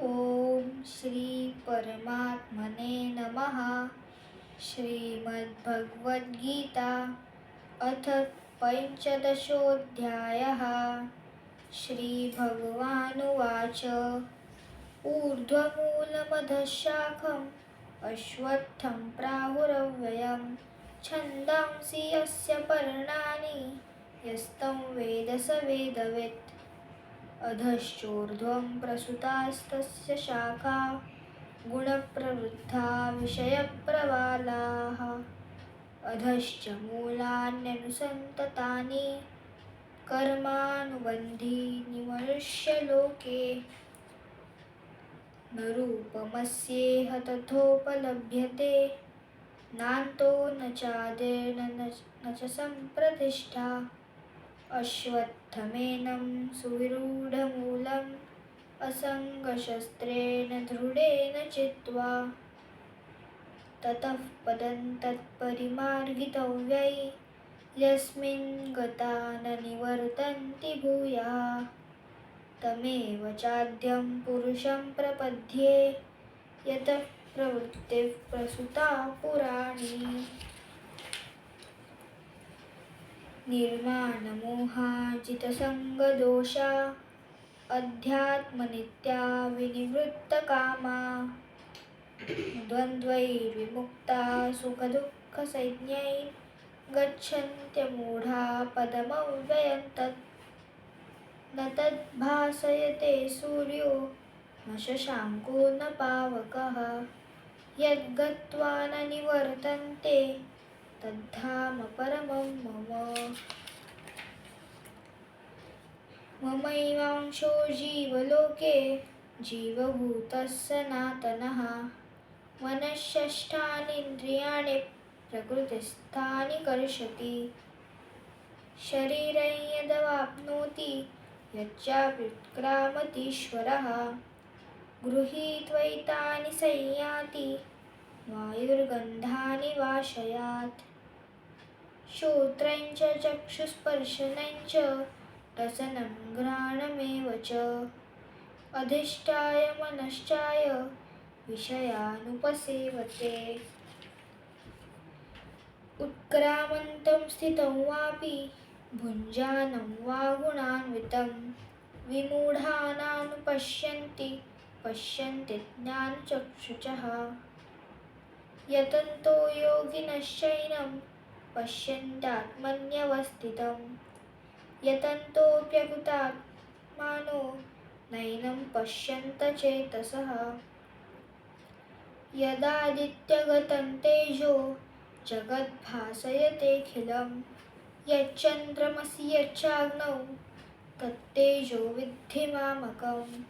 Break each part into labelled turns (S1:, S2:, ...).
S1: ओम श्री परमात्मने नमः. श्रीमद्भगवद्गीता अथ पंचदशोऽध्यायः. श्रीभगवानुवाच ऊर्ध्वमूलमधः शाखम् अश्वत्थं प्राहुरव्ययम् छन्दांसि यस्य पर्णानि यस्तं वेद स वेदवित्. अधश्चोर्ध्वं प्रसृतास्तस्य शाखा गुणप्रवृद्धा विषयप्रवालाः. अधश्च मूलान्यनुसन्ततानि कर्मानुबन्धीनि मनुष्यलोके. न रूपमस्येह तथोपलभ्यते नान्तो न चादिर्न न च सम्प्रतिष्ठा. अश्वत्थमेनं सुविरूढमूलम् असङ्गशस्त्रेण दृढेन चित्वा. ततः पदं तत्परिमार्गितव्यै यस्मिन् गता न निवर्तन्ति भूयः. तमेव चाद्यं पुरुषं प्रपद्ये यतः प्रवृत्तिः प्रसृता पुराणी. निर्माणमोहाजितसङ्गदोषा अध्यात्मनित्या विनिवृत्तकामा. द्वन्द्वैर्विमुक्ता सुखदुःखसंज्ञैर्गच्छन्त्यमूढा पदमव्ययं तत्. न तद्भासयते सूर्यो न शशाङ्को न पावकः यद्गत्वा न निवर्तन्ते तद्धाम परमं मम. ममैवांशो जीवलोके जीवभूतः सनातनः. मनःषष्ठानीन्द्रियाणि प्रकृतिस्थानि कर्षति. शरीरं यदवाप्नोति यच्चाप्युत्क्रामतीश्वरः. गृहीत्वैतानि संयाति वायुर्गन्धानि वाशयात्. श्रोत्रं च चक्षुस्पर्शनं च रसनं घ्राणमेव च. अधिष्ठाय मनश्चाय विषयानुपसेवते. उत्क्रामन्तं स्थितं वापि भुञ्जानं वा गुणान्वितं. विमूढानानुपश्यन्ति पश्यन्ति ज्ञानचक्षुषः. यतन्तो योगिनश्चैनं पश्यन्त्यात्मन्यवस्थितं. यतन्तोऽप्यकृतात्मानो नैनं पश्यन्त चेतसः. यदादित्यगतं तेजो जगद्भासयतेऽखिलं. यच्चन्द्रमसि यच्चाग्नौ तत्तेजो विद्धि मामकम्.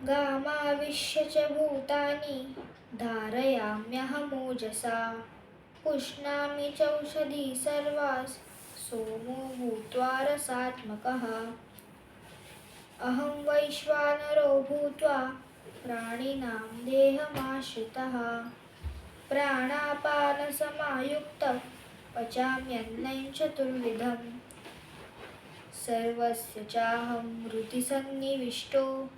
S1: गामाविश्य च भूतानि धारयाम्यहमोजसा. पुष्णामि चौषधी सर्वास् सोमो भूत्वा रसात्मकः. अहं वैश्वानरो भूत्वा प्राणिनां देहमाश्रितः. प्राणापानसमायुक्तः पचाम्यन्नं चतुर्विधम्. सर्वस्य चाहं हृदि सन्निविष्टो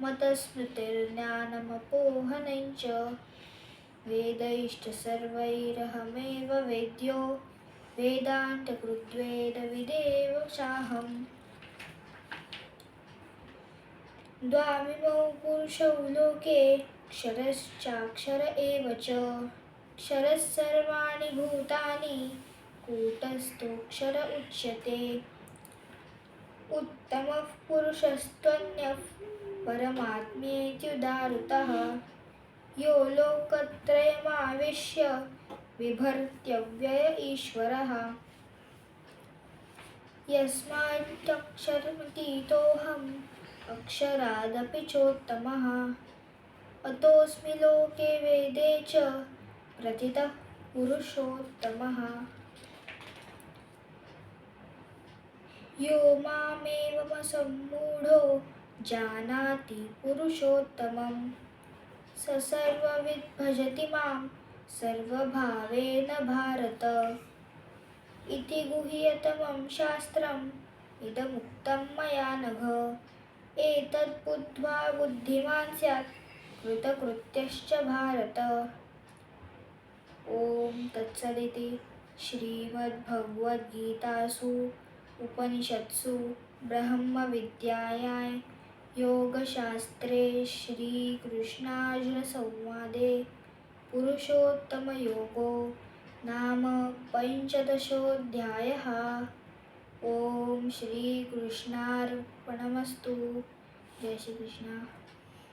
S1: मतस्मृतिर्ज्ञानमपोहनं च. वेदैश्च सर्वैरहमेव वेद्यो वेदान्तकृद्वेदविदेव चाहम्. द्वाविमौ पुरुषौ लोके क्षरश्चाक्षर एव च. क्षरः सर्वाणि भूतानि कूटस्थोऽक्षर उच्यते. उत्तमः पुरुषस्त्वन्यः परमात्मेत्युदाहृतः. यो लोकत्रयमाविश्य बिभर्त्यव्यय ईश्वरः. यस्माच्चक्षरमतीतोऽहम् अक्षरादपि चोत्तमः. अतोऽस्मि लोके वेदे च प्रथितः पुरुषोत्तमः. यो मामेवमसम्मूढो जानाति पुरुषोत्तमं. स सर्वविद् भजति मां सर्वभावेन भारत. इति गुह्यतमं शास्त्रम् इदमुक्तं मया नघ. एतत् बुद्ध्वा बुद्धिमान् स्यात् कृतकृत्यश्च भारत। ओम तत्सदिति श्रीमद्भगवद्गीतासु उपनिषत्सु ब्रह्मविद्यायां योगशास्त्रे श्रीकृष्णार्जुनसंवादे पुरुषोत्तमयोगो नाम पञ्चदशोऽध्यायः। ओम श्रीकृष्णार्पणमस्तु। जय श्री कृष्ण।